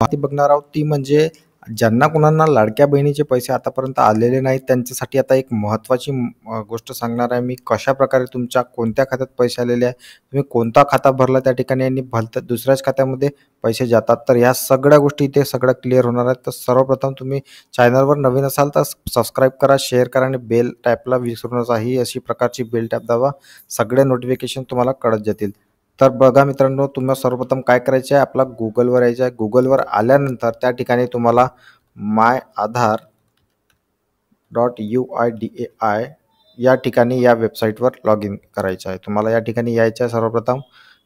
माहिती बघणार आहोत ती म्हणजे ज्यांना कुणाला लाडक्या बहिणीचे पैसे आतापर्यंत आलेले नाहीत त्यांच्यासाठी आता एक महत्त्वाची गोष्ट सांगणार आहे मी. कशाप्रकारे तुमच्या कोणत्या खात्यात पैसे आलेले आहे, तुम्ही कोणता खाता भरला त्या ठिकाणी आणि भलत्या दुसऱ्याच खात्यामध्ये पैसे जातात. तर ह्या सगळ्या गोष्टी इथे सगळ्या क्लिअर होणार आहेत. तर सर्वप्रथम तुम्ही चॅनलवर नवीन असाल तर सबस्क्राईब करा, शेअर करा आणि बेल टॅपला विसरू नका. ही अशी प्रकारची बेल टॅप दाबा, सगळे नोटिफिकेशन तुम्हाला कळत जातील. तर बघा मित्रांनो, तुम्हाला सर्वप्रथम काय करायचे आहे, आपला गुगलवर यायचं आहे. गुगलवर आल्यानंतर त्या ठिकाणी तुम्हाला myAadhar.uiDAI या ठिकाणी या वेबसाईटवर लॉग इन करायचं आहे. तुम्हाला या ठिकाणी यायचं आहे. सर्वप्रथम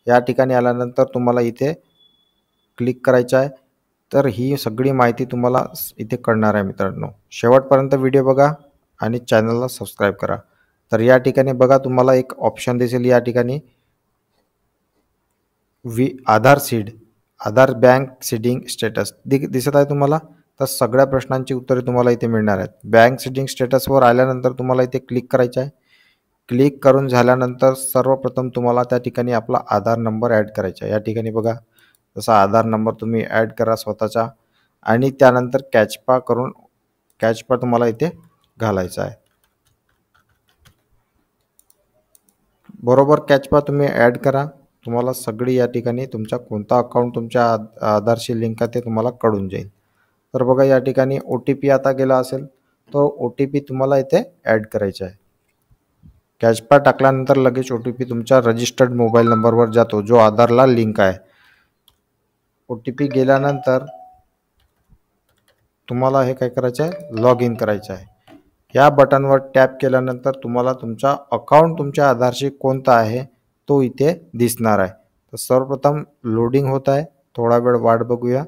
या ठिकाणी आल्यानंतर तुम्हाला इथे क्लिक करायचं आहे. तर ही सगळी माहिती तुम्हाला इथे कळणार आहे मित्रांनो. शेवटपर्यंत व्हिडिओ बघा आणि चॅनलला सबस्क्राईब करा. तर या ठिकाणी बघा तुम्हाला एक ऑप्शन दिसेल या ठिकाणी आधार सीड, आधार बँक सीडिंग स्टेटस दिसत आहे तुम्हाला. तर सगळ्या प्रश्नांची उत्तरे तुम्हाला इथे मिळणार आहेत. बँक सीडिंग स्टेटसवर आल्यानंतर तुम्हाला इथे क्लिक करायचं आहे. क्लिक करून झाल्यानंतर सर्वप्रथम तुम्हाला त्या ठिकाणी आपला आधार नंबर ॲड करायचा आहे. या ठिकाणी बघा तसा आधार नंबर तुम्ही ॲड करा स्वतःचा आणि त्यानंतर कॅचपा तुम्हाला इथे घालायचा आहे. बरोबर कॅचपा तुम्ही ॲड करा. तुम्हाला सगळी या ठिकाणी तुमचा कोणता अकाउंट तुमच्या आधारशी लिंक आहे ते तुम्हाला कळून जाईल. तर बघा या ठिकाणी OTP आता गेला असेल तो OTP तुम्हाला इथे ॲड करायचा आहे. कॅचपा टाकल्यानंतर लगेच OTP तुमच्या रजिस्टर्ड मोबाईल नंबरवर जातो जो आधारला लिंक आहे. OTP गेल्यानंतर तुम्हाला हे काय करायचं आहे, लॉग इन करायचं आहे. या बटनवर टॅप केल्यानंतर तुम्हाला तुमचा अकाउंट तुमच्या आधारशी कोणता आहे तो इथे दिसणार आहे. तर सर्वप्रथम लोडिंग होत आहे, थोडा वेळ वाट बघूया.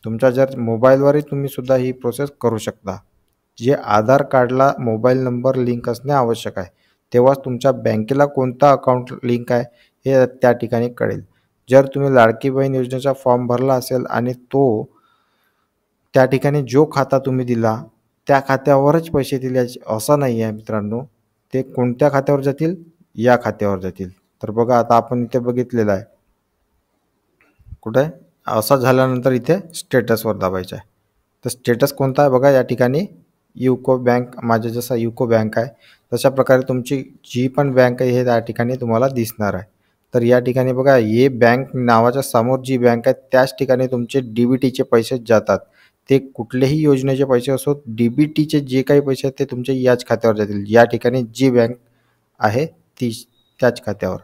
तुमच्या जर मोबाईलवरही तुम्ही सुद्धा ही प्रोसेस करू शकता. जे आधार कार्डला मोबाईल नंबर लिंक असणे आवश्यक आहे, तेव्हाच तुमच्या बँकेला कोणता अकाउंट लिंक आहे हे त्या ठिकाणी कळेल. जर तुम्ही लाडकी बहीण योजनेचा फॉर्म भरला असेल आणि तो त्या ठिकाणी जो खाता तुम्ही दिला त्या खात्यावरच पैसे दिले असं नाही आहे मित्रांनो. ते कोणत्या खात्यावर जातील, या खात्यावर जातील. तर बघा आता आपण इथे बघितलेलं आहे कुठे असं झाल्यानंतर इथे स्टेटसवर दाबायचं आहे. तर स्टेटस कोणता आहे बघा या ठिकाणी युको बँक, माझ्या जसा युको बँक आहे तशा प्रकारे तुमची जी पण बँक आहे हे त्या ठिकाणी तुम्हाला दिसणार आहे. तर या ठिकाणी बघा ये बँक नावाच्या समोर जी बँक आहे त्याच ठिकाणी तुमचे DBTचे पैसे जातात. ते कुठलेही योजनेचे पैसे असोत, DBTचे जे काही पैसे आहेत ते तुमच्या याच खात्यावर जातील. या ठिकाणी जी बँक आहे त्याच खात्यावर.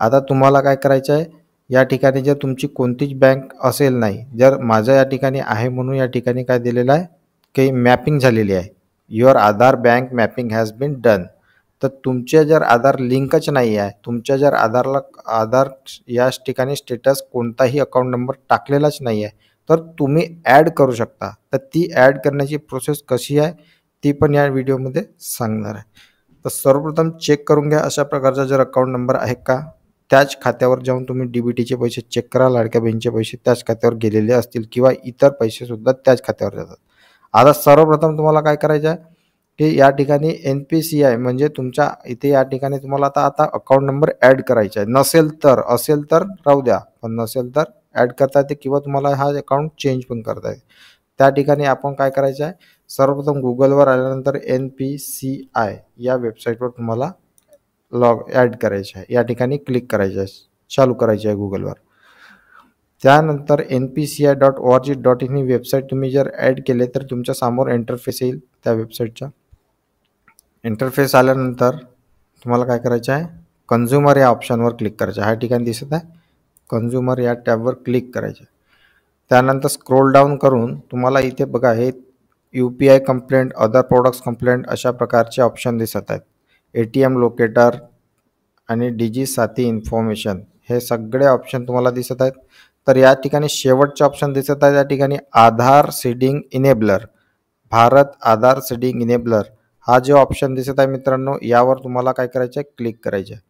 आता तुम्हाला काय करायचं आहे, या ठिकाणी जर तुमची कोणतीच बँक असेल नाही, जर माझं या ठिकाणी आहे म्हणून या ठिकाणी काय दिलेलं आहे की मॅपिंग झालेली आहे, your Aadhaar bank mapping has been done. तर तुमचे जर आधार लिंकच नाही आहे, तुमच्या जर आधार याच ठिकाणी स्टेटस कोणताही अकाउंट नंबर टाकलेलाच नाही आहे, तर तुम्ही ॲड करू शकता. तर ती ॲड करण्याची प्रोसेस कशी आहे ती पण या व्हिडिओमध्ये सांगणार आहे. तर सर्वप्रथम चेक करून घ्या अशा प्रकारचा जर अकाउंट नंबर आहे का. त्याच खात्यावर जाऊन तुम्ही DBTचे पैसे चेक करा, लाडक्या बहिणीचे पैसे त्याच खात्यावर गेलेले असतील किंवा इतर पैसेसुद्धा त्याच खात्यावर जातात. आता सर्वप्रथम तुम्हाला काय करायचं आहे की या ठिकाणी NPCI म्हणजे तुमच्या इथे या ठिकाणी तुम्हाला आता अकाउंट नंबर ॲड करायचा आहे. नसेल तर, असेल तर राहू द्या, पण नसेल तर ॲड करता येते किंवा तुम्हाला हा अकाउंट चेंज पण करता येते. त्या ठिकाणी आपण काय करायचं आहे, सर्वप्रथम गुगलवर आल्यानंतर NPCI या वेबसाईटवर तुम्हाला ॲड करायचे आहे. या ठिकाणी क्लिक करायचं आहे, चालू करायचे आहे गुगलवर. त्यानंतर NPCI.org.in ही वेबसाईट तुम्ही जर ॲड केले तर तुमच्या समोर इंटरफेस येईल. त्या वेबसाईटचा इंटरफेस आल्यानंतर तुम्हाला काय करायचं आहे, कन्झ्युमर या ऑप्शनवर क्लिक करायचं आहे. ह्या ठिकाणी दिसत आहे कन्झ्युमर या टॅबवर क्लिक करायचं. त्यानंतर स्क्रोल डाऊन करून तुम्हाला इथे बघा हे UPI complaint, other products complaint अशा प्रकारचे ऑप्शन दिसत आहेत. ATM लोकेटर आणि डिजी साथी इन्फॉर्मेशन हे सगळे ऑप्शन तुम्हाला दिसत आहेत. तर या ठिकाणी शेवटचे ऑप्शन दिसत आहे, या ठिकाणी आधार सीडिंग इनेबलर, भारत आधार सीडिंग इनेबलर हा जो ऑप्शन दिसत आहे मित्रांनो, यावर तुम्हाला काय करायचं आहे, क्लिक करायचं आहे.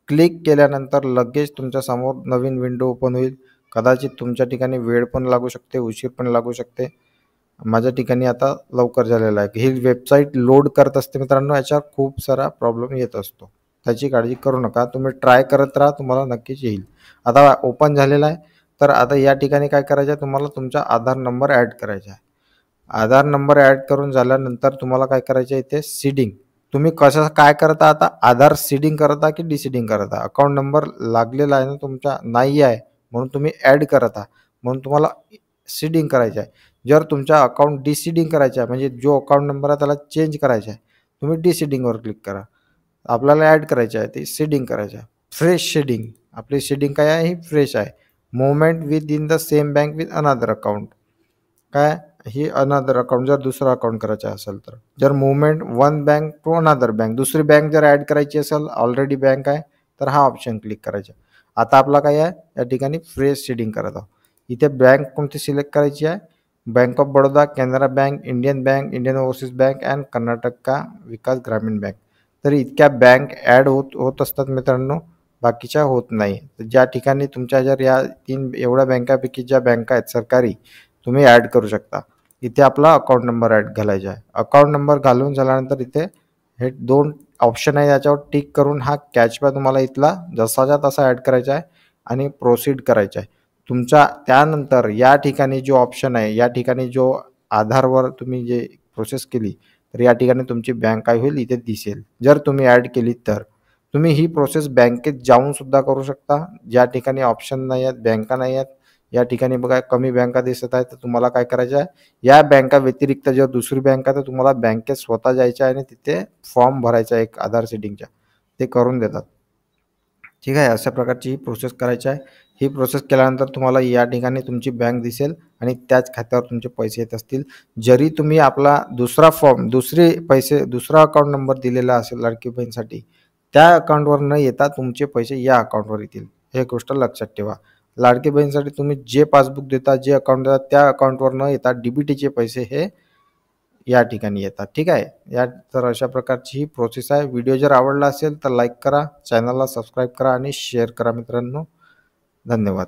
क्लिक केल्यानंतर लगेच तुमच्यासमोर नवीन विंडो ओपन होईल. कदाचित तुमच्या ठिकाणी वेळ पण लागू शकते, उशीर पण लागू शकते. माझ्या ठिकाणी आता लवकर झालेलं आहे. ही वेबसाईट लोड करत असते मित्रांनो, याच्यावर खूप सारा प्रॉब्लेम येत असतो, त्याची काळजी करू नका. तुम्ही ट्राय करत राहा, तुम्हाला नक्कीच येईल. आता ओपन झालेला आहे. तर आता या ठिकाणी काय करायचं आहे, तुम्हाला तुमचा आधार नंबर ॲड करायचा आहे. आधार नंबर ॲड करून झाल्यानंतर तुम्हाला काय करायचं आहे, इथे सीडिंग. तुम्ही कसं काय करता आता, आधार सीडिंग करता की डिसीडिंग करता? अकाउंट नंबर लागलेला आहे ना तुमचा, नाही आहे म्हणून तुम्ही ॲड करता, म्हणून तुम्हाला सीडिंग करायचं आहे. जर तुमचा अकाउंट डिसीडिंग करायचा आहे, म्हणजे जो अकाउंट नंबर आहे त्याला चेंज करायचा आहे, तुम्ही डिसीडिंगवर क्लिक करा. आपल्याला ॲड करायचे आहे ते सीडिंग करायचं आहे. फ्रेश सीडिंग, आपली सीडिंग काय आहे, ही फ्रेश आहे. Movement with in the same bank with another account, काय ही अनदर अकाउंट जर दुसरं अकाउंट करायचं असेल तर. जर movement one bank to another bank, दुसरी बँक जर ॲड करायची असेल, ऑलरेडी बँक आहे तर हा ऑप्शन क्लिक करायचा. आता आपला काय आहे, या ठिकाणी फ्रेश सीडिंग करत आहोत. इथे बँक कोणती सिलेक्ट करायची आहे, bank of Baroda, Canara bank, Indian bank, Indian overseas bank and Karnataka Vikas Grameen bank. तर इतक्या बँक ॲड होत असतात मित्रांनो, बाकीच्या होत नाही. तर ज्या ठिकाणी तुमच्या जर या 3 एवढ्या बँकापैकी ज्या बँका आहेत सरकारी, तुम्ही ॲड करू शकता. इथे आपला अकाउंट नंबर ॲड घालायचा आहे. अकाउंट नंबर घालून झाल्यानंतर इथे हे 2 ऑप्शन आहे, याच्यावर टिक करून हा कॅचबॅक तुम्हाला इथला जसाच्या तसा ॲड करायचा आहे आणि प्रोसीड करायचा आहे. तुमचा त्यानंतर या ठिकाणी जो ऑप्शन आहे, या ठिकाणी जो आधारवर तुम्ही जे प्रोसेस केली, तर या ठिकाणी तुमची बँक काय होईल इथे दिसेल. जर तुम्ही ॲड केली तर तुम्ही ही प्रोसेस बँकेत जाऊन सुद्धा करू शकता. ज्या ठिकाणी ऑप्शन नाही आहेत, बँका नाही आहेत, या ठिकाणी बघा कमी बँका दिसत आहेत, तर तुम्हाला काय करायचं आहे, या बँका व्यतिरिक्त जर दुसरी बँक आहे तर तुम्हाला बँकेत स्वतः जायचं आहे आणि तिथे फॉर्म भरायचा आहे एक आधार सीडिंगचा, ते करून देतात. ठीक आहे, अशा प्रकारची ही प्रोसेस करायची आहे. ही प्रोसेस केल्यानंतर तुम्हाला या ठिकाणी तुमची बँक दिसेल आणि त्याच खात्यावर तुमचे पैसे येत असतील. जरी तुम्ही आपला दुसरा फॉर्म, दुसरा अकाउंट नंबर दिलेला असेल लाडकी बहीणसाठी, त्या अकाउंटवर न येता तुमचे पैसे या अकाउंटवर येतील, हे गोष्ट लक्षात ठेवा. लाडकी बहीणसाठी तुम्ही जे पासबुक देता, जे अकाउंट देता, त्या अकाउंटवर न येता डीबीटीचे पैसे हे या ठिकाणी येतात. ठीक आहे, तर अशा प्रकारची ही प्रोसेस आहे. व्हिडिओ जर आवडला असेल तर लाईक करा, चॅनलला सबस्क्राईब करा आणि शेअर करा मित्रांनो. धन्यवाद.